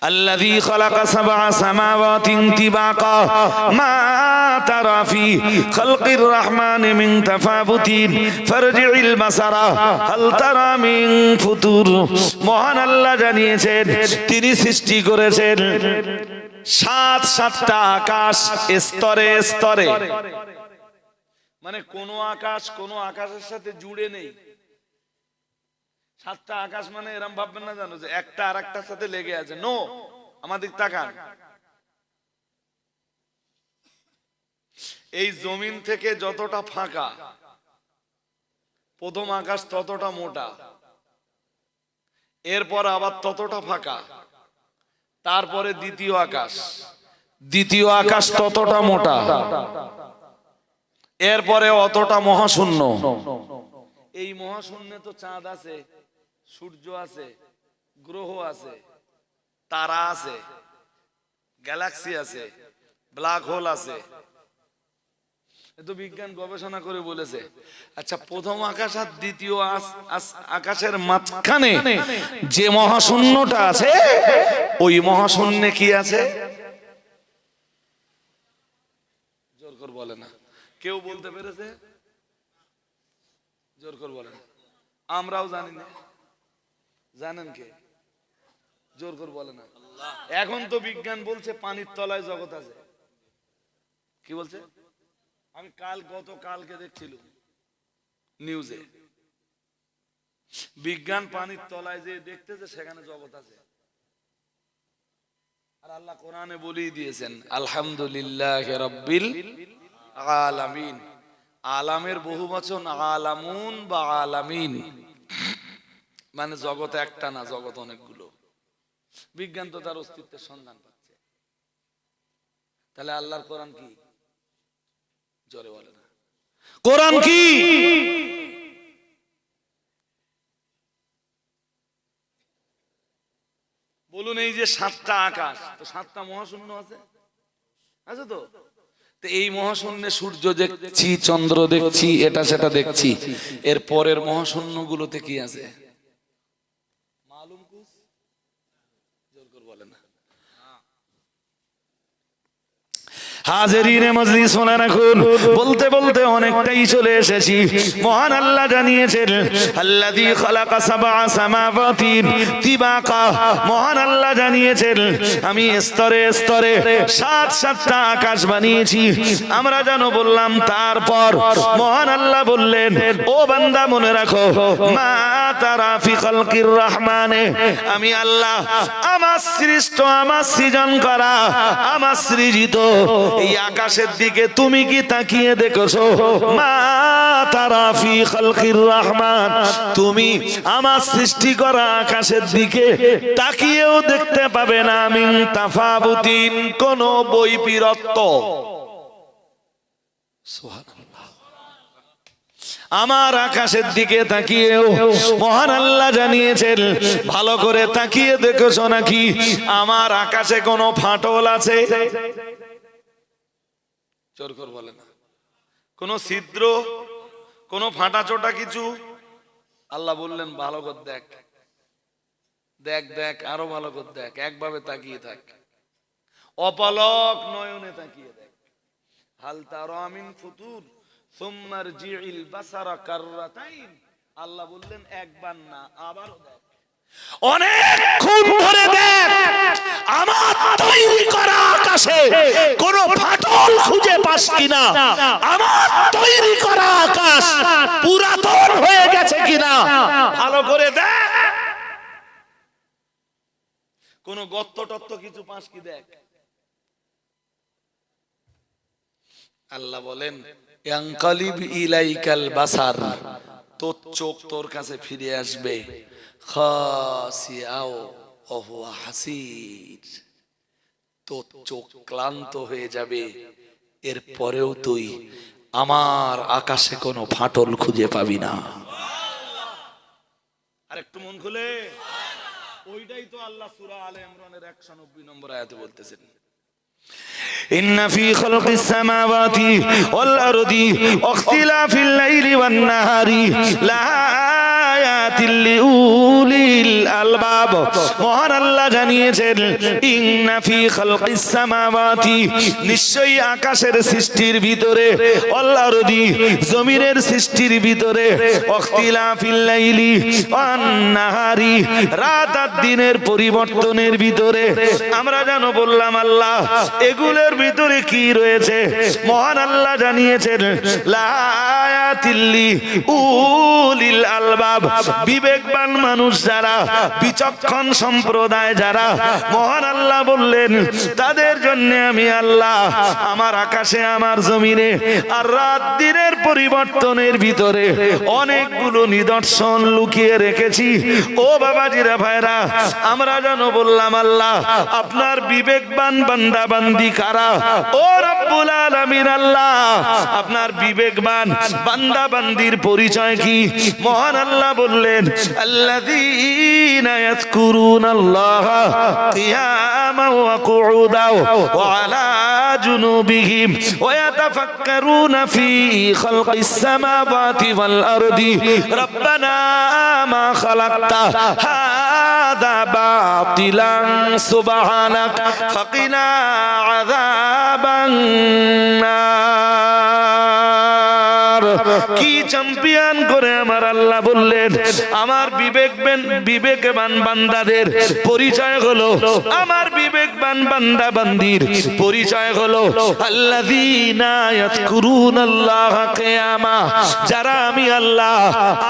الذي خلق سبع سماوات طباقا ما ترى في خلق الرحمن من تفاوت فارجع البصر هل ترى من فطور। মহান আল্লাহ জানিয়েছেন তিনি সৃষ্টি করেছেন সাতটা আকাশ স্তরে স্তরে, মানে কোন আকাশের সাথে জুড়ে নেই। সাতটা আকাশ মানে এরকম ভাববেন না জানো যে একটা আর একটার সাথে লেগে আছে, নো। আমাদের তাকান, এই জমিন থেকে যতটা ফাঁকা প্রথম আকাশ ততটা মোটা, এরপর আবার ততটা ফাঁকা, তারপরে দ্বিতীয় আকাশ ততটা মোটা, এরপরে অতটা মহাশূন্য। এই মহাশূন্যে তো চাঁদ আছে, সূর্য আছে, গ্রহ আছে, তারা আছে, গ্যালাক্সি আছে, ব্ল্যাক হোল আছে। বিজ্ঞান গবেষণা করে বলেছে। আচ্ছা, প্রথম আকাশ আর দ্বিতীয় আকাশের মাঝখানে যে মহাশূন্যটা আছে, ওই মহাশূন্যে কি আছে? জোর করে বলে না, কেউ বলতে পেরেছে? জোর করে বলেন। আমরাও জানি না, জানেন কে? জোর করে বলে না। এখন তো বিজ্ঞান বলছে পানির তলায় জগৎ আছে। কি বলছে? আমি গতকালকে দেখছিলাম নিউজে, বিজ্ঞান পানির তলায় যে দেখতেছে সেখানে জগৎ আছে। আর আল্লাহ কোরআনে বলেই দিয়েছেন আলহামদুলিল্লাহি রাব্বিল আলামিন। আলামের বহু বচন আলামুন বা আলামিন, মানে জগৎ একটা না, জগৎ অনেকগুলো। বিজ্ঞান তো তার অস্তিত্বের সন্ধান পাচ্ছে। তাহলে আল্লাহর কোরআন কি? জোরে বলে না, কোরআন কি? বলুন, এই যে সাতটা আকাশ, তো সাতটা মহাশূন্য আছে, আছে তো? এই মহাশূন্যে সূর্য দেখছি, চন্দ্র দেখছি, এটা সেটা দেখছি। এর পরের মহাশূন্য গুলোতে কি আছে? মালুম কুছ? জোর করে বলে না। হাজিরিনে মজলিস শোনা রাখুন, বলতে বলতে অনেকটাই চলে এসেছি। মহান আল্লাহ জানিয়েছেন আল্লাযী খালাকা সাবআ সামাওয়াতিন তিবাকা। মহান আল্লাহ জানিয়েছেন আমি স্তরে স্তরে সাতটা আকাশ বানিয়েছি। আমরা জানো বললাম, তারপর মহান আল্লাহ বললেন, ও বান্দা মনে রাখো, মা তারা ফি খালকির রহমানে, আমি আল্লাহ আমার সৃষ্ট, আমার সৃজন করা, আমার সৃজিত এই আকাশের দিকে তুমি কি তাকিয়ে দেখছো? মা তারা ফি খালকির রহমান, তুমি আমার সৃষ্টি করা আকাশের দিকে তাকিয়েও দেখতে পাবে না মিন তাফাবুতিন, কোন বৈপরীত্য। সুবহানাল্লাহ। আমার আকাশের দিকে তাকিয়েও মহান আল্লাহ জানিয়েছেন, ভালো করে তাকিয়ে দেখছো নাকি আমার আকাশে কোনো ফাটল আছে? জোর করে বলে না, কোন ছিদ্র, কোন ফাটা চোটা কিছু? আল্লাহ বললেন ভালো করে দেখ, দেখ দেখ, আরো ভালো করে দেখ, একভাবে তাকিয়ে থাক, অপলক নয়নে তাকিয়ে দেখ। হাল তারা মিন ফুতুর সুম্মা রজি'ল বাসারা কাররাতাইন। আল্লাহ বললেন একবার না, আবারও দেখ, অনেকক্ষণ ধরে দেখ, আমার তৈরি করা আকাশে কোন ফাটল খুঁজে পাস কিনা, আমার তৈরি করা আকাশ পুরাতন হয়ে গেছে কিনা ভালো করে দেখ, কোন গর্ত টত্ত কিছু পাস কি দেখ। আল্লাহ বলেন ইয়ানকালিব ইলাইকাল বাসার, তোর চোখ তোর কাছে ফিরে আসবে, খাসিয়াও ওয়া হুয়া হাসির, তোর চোখ ক্লান্ত হয়ে যাবে, এরপরেও তুই আমার আকাশে কোনো ফাটল খুঁজে পাবি না। আর একটু মন খুলে, ওইটাই তো আল্লাহ সূরা আলে ইমরানের 190 নম্বর আয়াতে বলতেছেন, ইন্না ফি খালকিস সামাওয়াতি ওয়াল আরদি ওয়াখতিলাফিল লাইলি ওয়ান নাহারি লাআয়াতিল লিউলিল আলবাব। মহান আল্লাহ জানিয়েছেন ইন্না ফি খালকিস সামাওয়াতি, নিশ্চয়ই আকাশের সৃষ্টির ভিতরে, ওয়াল আরদি জমিনের সৃষ্টির ভিতরে, ওয়াখতিলাফিল লাইলি ওয়ান নাহারি রাত আর দিনের পরিবর্তনের ভিতরে। আমরা জানো বললাম আল্লাহ এগুলোর ভিতরে কি রয়েছে? মহান আল্লাহ জানিয়েছেন লাআয়াতিল লিউলিল আলবাব, বিবেকবান মানুষ যারা, বিচক্ষণ সম্প্রদায় যারা, মহান আল্লাহ বললেন তাদের জন্য আমি আল্লাহ আমার আকাশে আমার জমিনে আর রাত দিনের পরিবর্তনের ভিতরে অনেকগুলো নিদর্শন লুকিয়ে রেখেছি। ও বাবাজিরা ভাইরা, আমরা জানো বললাম আল্লাহ আপনার বিবেকবান বান্দা বান্দি কারা? ও রব্বুল আলামিন আল্লাহ আপনার বিবেকবান বান্দা বান্দির পরিচয় কি? মহান আল্লাহ বললেন আল্লাযীনা ইয়াযকুরুনাল্লাহা কিয়ামান ওয়া কুউদাও ওয়া আলা জুনুবিহিম ওয়া ইয়াতাফাক্কারুনা ফি খালকিস সামাওয়াতি ওয়াল আরদি রব্বানা মা খালাকতা হাযা বাতিলান সুবহানাক ফাকিনা আযাবান নার। কি চ্যাম্পিয়ন করে আমার আল্লাহ বললেন আমার বিবেকবান বান্দাদের পরিচয় হলো, আমার বিবেকবান বান্দা বান্দির পরিচয় হলো আল্লাযীনা ইয়াযকুরুনাল্লাহা কিয়ামা, যারা আমি আল্লাহ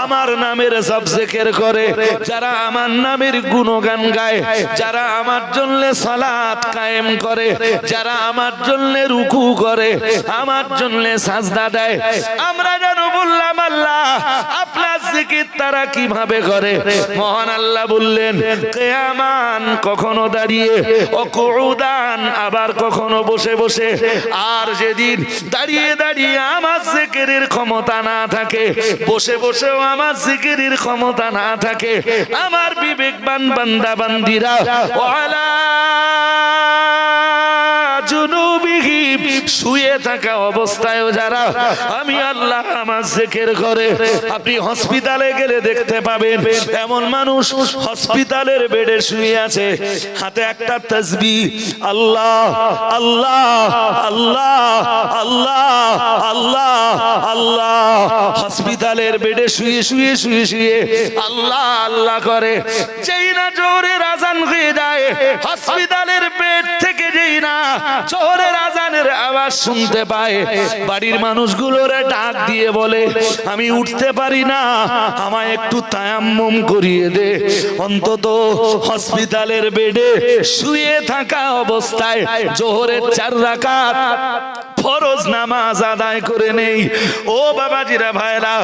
আমার নামের সব জিকির করে, যারা আমার নামের গুণগান গায়, যারা আমার জন্য সালাত কায়েম করে, যারা আমার জন্য রুকু করে, আমার জন্য সাজদা দেয়। আমরা জানো বললাম আল্লাহ আপনার জিকির তারা কিভাবে করে? মহান আল্লাহ বললেন কিয়ামান কখনো দাঁড়িয়ে, ও কুউদান আবার কখনো বসে বসে। আর যেদিন দাঁড়িয়ে দাঁড়িয়ে আমার জিকিরের ক্ষমতা না থাকে, বসে বসেও আমার জিকিরের ক্ষমতা না থাকে, আমার বিবেকবান বান্দা বান্দিরা ওয়ালা জুনুবিহিম শুয়ে থাকা অবস্থায়ও যারা আমি আল্লাহ আমার জিকির করে। আপনি হসপিটালে গেলে দেখতে পাবেন এমন মানুষ হসপিটালের বেডে শুয়ে আছে, হাতে একটা তাসবিহ, আল্লাহ আল্লাহ আল্লাহ আল্লাহ আল্লাহ আল্লাহ, হসপিটালের বেডে শুয়ে শুয়ে শুয়ে শুয়ে আল্লাহ আল্লাহ করে। যেই না জোরের আজান হয়ে যায়, হসপিটালের বেড থেকে যেই না জোরের আজানের আওয়াজ শুনতে পায়, বাড়ির মানুষগুলোর ডাক দিয়ে বলে আমি উঠতে পারি না, আমায় একটু তায়াম্মুম করিয়ে দে। অন্তত হসপিটালের বেডে শুয়ে থাকা অবস্থায় জোহরের 4 রাকাত ফরজ নামাজ আদায় করে নেই। ও বাবাজিরা ভাইরা,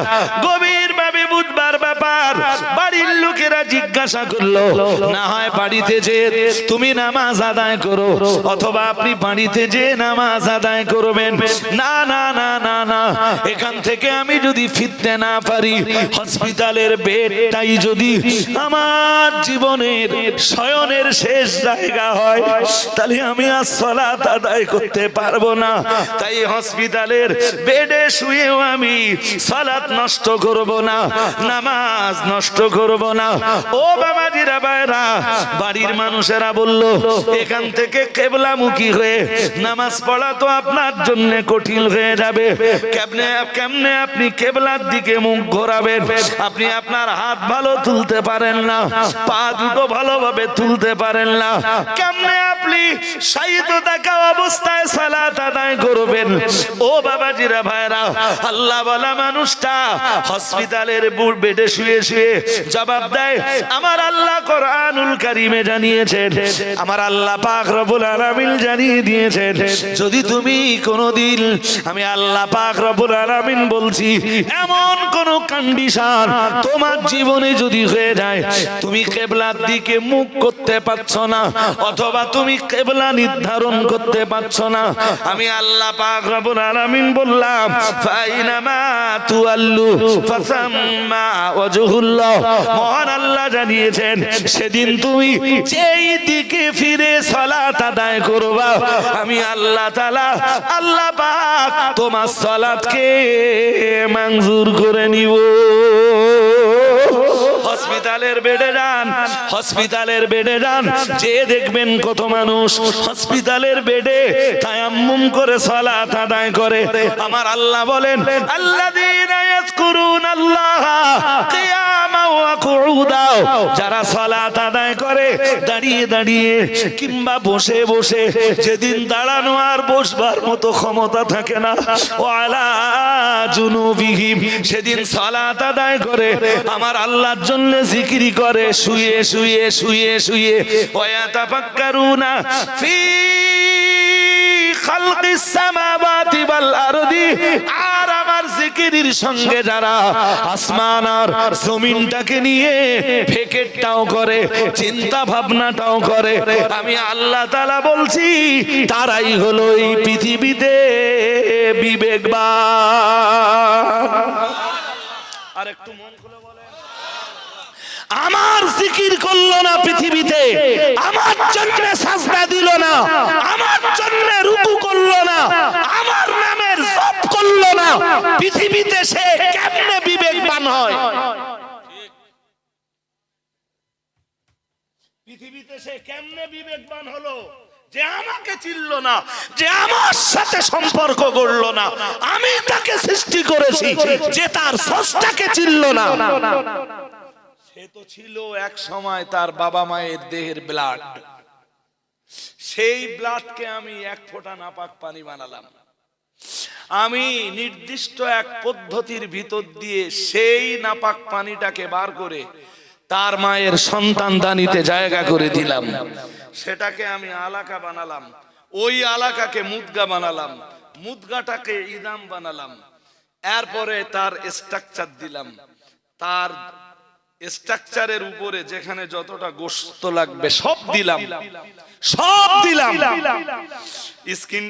গভীর ভাবে বুঝবার ব্যাপার। বাড়ির লোকেরা জিজ্ঞাসা করলো না হয় বাড়িতে যে তুমি নামাজ আদায় করো, অথবা আপনি বাড়িতে যে নামাজ আদায় করবেন। না না না না না, এখান থেকে আমি যদি ফিরতে না পারি, হসপিটালের বেডটাই যদি আমার জীবনের শয়নের শেষ জায়গা হয়, তাহলে আমি আর সালাত আদায় করতে পারবো না। তাই হসপিটালের বেডে শুয়েও আমি সালাত নষ্ট করব না, নামাজ নষ্ট করব না। ও বাবাজিরা ভাইরা, বাড়ির মানুষেরা বলল এখান থেকে কিবলামুখী হয়ে নামাজ পড়া তো আপনার জন্য কঠিন হয়ে যাবে। কেমনে আপনি কিবলার দিকে মুখ ঘোরাবেন? আপনি আপনার হাত ভালো তুলতে পারেন না, পা দুটো ভালোভাবে তুলতে পারেন না, কেমনে আপনি শায়িত থাকা অবস্থায় সালাত আদায় করবেন? ও বাবাজিরা ভাইরা, আল্লাহ বলা মানুষটা হসপিটালের বেডে শুয়ে শুয়ে জবাব দেয় আমার আল্লাহ কোরআনুল কারীমে জানিয়েছেন, আমার আল্লাহ পাক রব্বুল আলামিন জানিয়ে দিয়েছেন, যদি তুমি কোনদিন, আমি আল্লাহ পাক রব্বুল আলামিন বলছি, এমন কোন কন্ডিশন তোমার জীবনে যদি হয়ে যায়, তুমি কিবলার দিকে মুখ করতে পারছো না, অথবা তুমি সঠিক কিবলা নির্ধারণ করতে পারছো না, আমি আল্লাহ পাক রব্বুল আলামিন বললাম ফাইনামা তুআল্লু ফাসাম্মা ওয়াজহুল্লাহ। মহান আল্লাহ জানিয়েছেন সেদিন তুমি যেই দিকে ফিরে সালাত আদায় করবা, আমি আল্লাহ তাআলা আল্লাহ পাক তোমার সালাতকে মঞ্জুর করে নিব। হসপিটালের বেডে যান, হসপিটালের বেডে যান, যে দেখবেন কত মানুষ হসপিটালের বেডে তায়াম্মুম করে সালাত আদায় করে। আমার আল্লাহ বলেন আল্লাযীনা ইয়াযকুরুনাল্লাহা কিয়ামান ওয়া কুউদা, যারা সালাত আদায় করে দাঁড়িয়ে দাঁড়িয়ে কিংবা বসে বসে, যেদিন দাঁড়ানো আর বসবার মতো ক্ষমতা থাকে না, ওয়া আলা জুনুবিহিম, সেদিন সালাত আদায় করে আমার আল্লাহর জন্য জিকিরি করে শুয়ে শুয়ে শুয়ে শুয়ে। ওয়ায়াতাফাক্কারুনা ফি খালকিস সামাওয়াতি ওয়াল আরদি, আর আমার জিকিরের সঙ্গে যারা আসমান আর জমিনটাকে নিয়ে ফিকিরটাও করে, চিন্তা ভাবনাটাও করে, আমি আল্লাহ তাআলা বলছি তারাই হলো এই পৃথিবীতে বিবেকবান। আর একটু মন খুলে বলেন, আমার জিকির করলো না পৃথিবীতে, আমার জন্য সাজদা দিল না, আমার জন্য রুকু করলো না, আমার নামের জপ করলো না, পৃথিবীতে সে কেমনে বিবেকবান হয়? পৃথিবীতে সে কেমনে বিবেকবান হলো? যে আমাকে চিনল না, যে আমার সাথে সম্পর্ক গড়লো না, আমি তাকে সৃষ্টি করেছি, যে তার স্রষ্টাকে চিনল না। সে তো ছিল এক সময় তার বাবা মায়ের দেহের ব্লাড, সেই ব্লাডকে আমি এক ফোঁটা নাপাক পানি বানালাম, আমি নির্দিষ্ট এক পদ্ধতির ভিতর দিয়ে সেই নাপাক পানিটাকে বার করে তার মায়ের সন্তান দানিতে জায়গা করে দিলাম, সেটাকে আমি আলাকা বানালাম, ওই আলাকাকে মুদগা বানালাম, মুদগাটাকে ইদাম বানালাম, এরপরে তার স্ট্রাকচার দিলাম, তার স্ট্রাকচারের উপরে যেখানে যতটা গোশত লাগবে সব দিলাম, সব দিলাম, স্কিন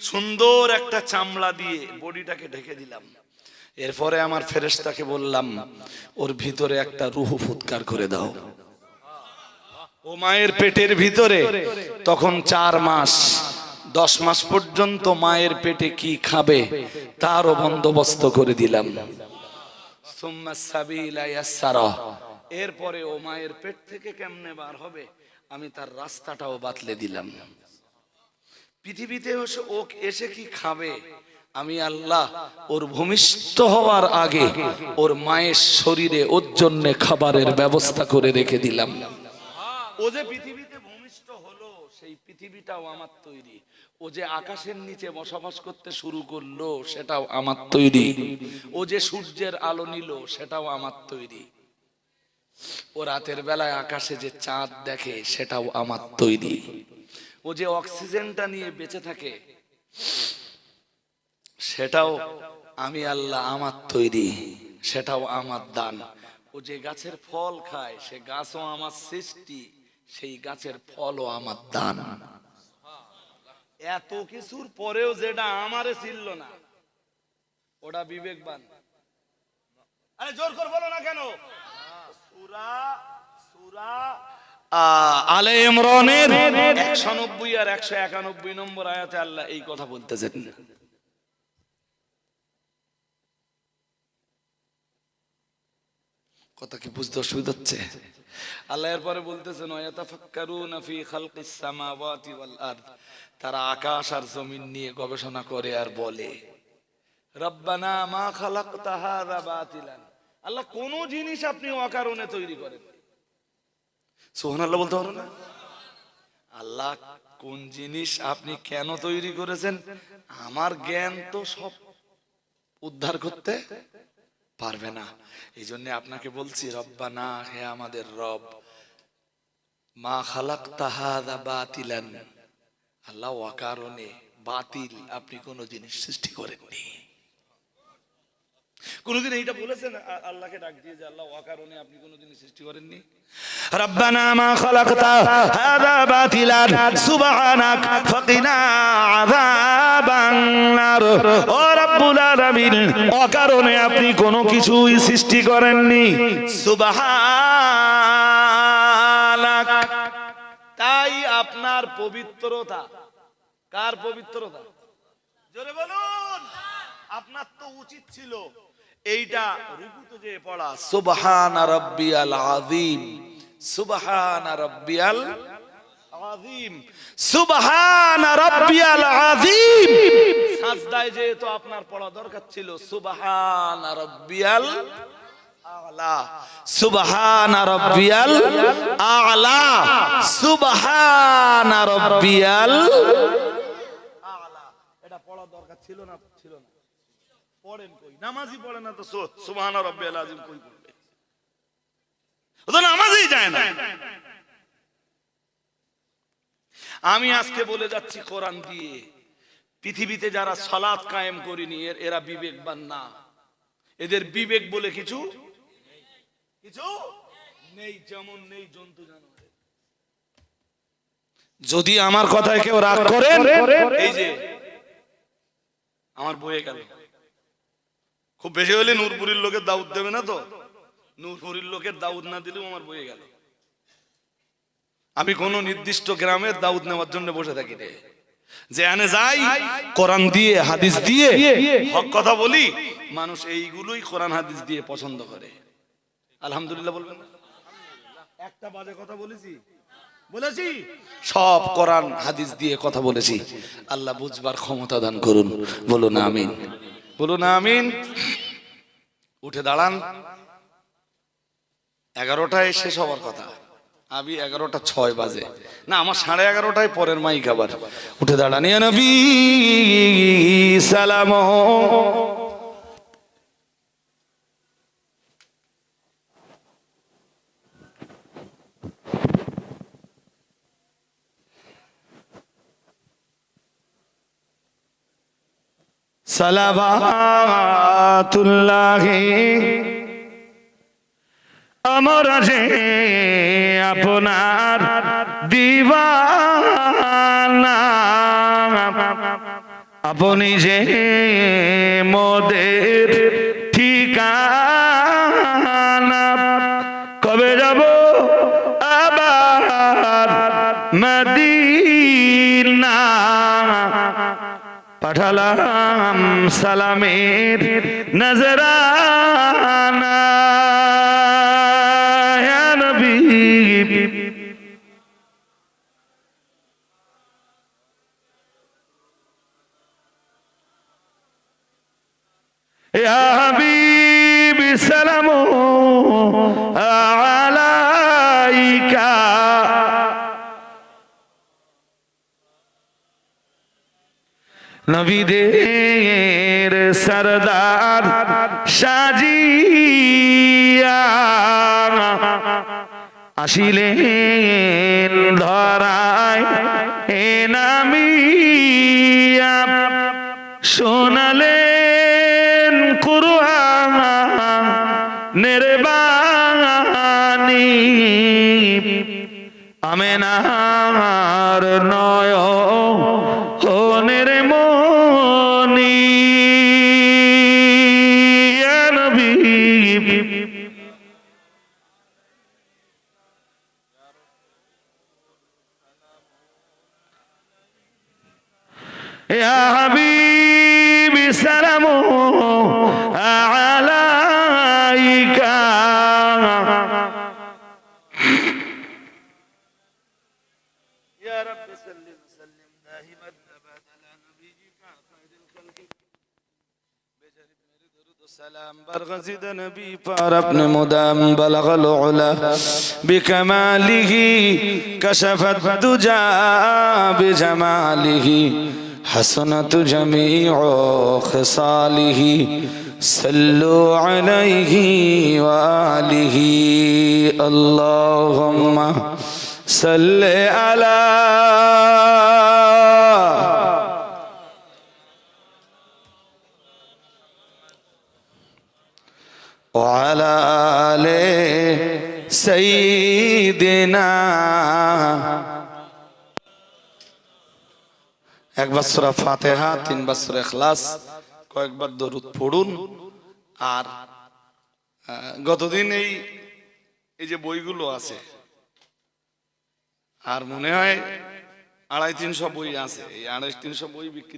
সুন্দর একটা চামড়া দিয়ে বডিটাকে ঢেকে দিলাম। এরপরে আমার ফেরেশতাকে বললাম ওর ভিতরে একটা রূহ ফুৎকার করে দাও। ও মায়ের পেটের ভিতরে তখন 4 মাস 10 মাস পর্যন্ত মায়ের পেটে কি খাবে তারও বন্দোবস্ত করে দিলাম। সুম্মা সাবিলা ইয়াসসারা, এরপরে ও মায়ের পেট থেকে কেমনে বার হবে আমি তার রাস্তাটাও বাতলে দিলাম। পৃথিবীতে ও এসে কি খাবে আমি আল্লাহ ওর ভূমিষ্ঠ হওয়ার আগে ওর মায়ের শরীরে ওর জন্য খাবারের ব্যবস্থা করে রেখে দিলাম। ও যে পৃথিবীতে ভূমিষ্ঠ হলো সেই পৃথিবীটাও আমার তৈরি, ও যে আকাশের নিচে বসবাস করতে শুরু করলো সেটাও আমার তৈরি, ও যে সূর্যের আলো নিল সেটাও আমার তৈরি, ও রাতের বেলায় আকাশে যে চাঁদ দেখে সেটাও আমার তৈরি, ও যে অক্সিজেনটা নিয়ে বেঁচে থাকে সেটাও আমি আল্লাহ আমার তৈরি, সেটাও আমার দান। ও যে গাছের ফল খায় সে গাছও আমার সৃষ্টি, সেই গাছের ফলও আমার দান। এত কিছুর পরেও যেটা আমারে ছিল না ওটা বিবেকবান। আরে জোর করে বলো না কেন? সূরা আলে ইমরানের 190 আর 191 নম্বর আয়াতে আল্লাহ এই কথা বলতেছেন। কথা কি বুঝতে অসুবিধা হচ্ছে? আল্লাহ এরপরে বলতেছেন ওয়ায়াতাফাক্কারুনা ফি খালকিস সামাওয়াতি ওয়াল আরদ, তারা আকাশ আর জমিন নিয়ে গবেষণা করে আর বলে রব্বানা মা খালাকতা হাযা বাতিলান, আল্লাহ কোন জিনিস আপনি অকারণে তৈরি করেন। সুবহানাল্লাহ বলতে পারো না? আল্লাহ কোন জিনিস আপনি কেন তৈরি করেছেন আমার জ্ঞান তো সব উদ্ধার করতে পারবে না, এই জন্য আপনাকে বলছি রব্বানা, হে আমাদের রব, মা খালাকতা হাযা বাতিলান, আল্লাহ অকারণে বাতিল আপনি কোন জিনিস সৃষ্টি করেননি। কোনদিন এইটা বলেছেন আল্লাহকে ডাক দিয়ে যে আল্লাহ অকারণে আপনি কোনদিন সৃষ্টি করেননি? রব্বানা মা খালাকতা হাযা বাতিলান সুবহানাক ফাকিনা আযাবান নার। ও রব্বুল আলামিন, অকারণে আপনি কোনো কিছুই সৃষ্টি করেননি। সুবহানাক, তাই আপনার পবিত্রতা। কার পবিত্রতা? জোরে বলুন। আপনার তো উচিত ছিল এইটা রুকুতে যে পড়া, সুবহানা রাব্বিয়াল আযীম, সুবহানা রাব্বিয়াল আযীম, সুবহানা রাব্বিয়াল আযীম। সাজদায় যে তো আপনার পড়া দরকার ছিল সুবহানা রাব্বিয়াল আ'লা, সুবহানা রাব্বিয়াল আ'লা, সুবহানা রাব্বিয়াল আ'লা। এটা পড়া দরকার ছিল না? ছিল না। পড়েন কই? নামাজি পড়ে না তো সুবহানা রাব্বিয়াল আযীম কই পড়বে? ও তো নামাজই যায় না। আমি আজকে বলে যাচ্ছি কোরআন দিয়ে, পৃথিবীতে যারা সালাত কায়েম করেনি এরা বিবেকবান না। এদের বিবেক বলে কিছু নেই, যেমন নেই জন্তু জানোয়ার। যদি আমার কথায় কেউ রাগ করেন, এই যে আমার বইয়ে গেল, খুব বেশি হলে নূরপুরীর লোকের দাউদ দেবে না তো? নূরপুরীর লোকের দাউদ না দিলেও আমার বইয়ে গেল। আমি কোন নির্দিষ্ট গ্রামের দাউদ নেওয়ার জন্য বসে থাকি রে, যে আনে যাই কোরআন দিয়ে হাদিস দিয়ে হক কথা বলি। মানুষ এইগুলোই কোরআন হাদিস দিয়ে পছন্দ করে। আলহামদুলিল্লাহ বলবেন না? একটা বাজে কথা বলেছি? সব কোরআন হাদিস দিয়ে কথা বলেছি। আল্লাহ বুঝবার ক্ষমতা দান করুন। বলুন আমিন, বলুন আমিন। উঠে দাঁড়ান। 11টায় শেষ হওয়ার কথা, আমি 11:06 বাজে না, আমার 11:30টায় পরের মাইক আবার। উঠে দাঁড়ান। ইয়া নবী সালাম, সালাওয়াতুল্লাহি আমরা যে আপনার দিওয়ানা, আপনি যে মোদের ঠিকানা। কবে যাব আবার মদিনা, পাঠালাম সালামের নজরানা। ইয়া নবী ইয়া হাবিবি সালামু আলাইকা। নবীদের সরদার সাজিয়া আসিলেন ধরায় এ নামিয়া, শোনালেন কুরআনের বাণী। আমেনার নয়নের মনি। ইয়া নবী ইয়া হাবিবি সালামু আলাইকা। ইয়া রাব্বি সাল্লিম সাল্লিম দাইমান আবাদা আলা নবিয়িকা খায়রুল খালকি বেজারিব মেরে দরুদ ও সালাম বরগজিদ নবী পার আপনে মুদাম বলগল উলা বিকমালিহি কশফত দুজা বিজমালিহি حسنت جميع خصاله صلوا عليه وآله اللهم صل على وعلى آل سيدنا একবার সূরা ফাতিহা, তিনবার সূরা ইখলাস, কয়েকবার দরুদ পড়ুন। আর গতদিন এই যে বইগুলো আছে, আর মনে হয় 250-300 বই আছে, এই 250-300 বই বিক্রি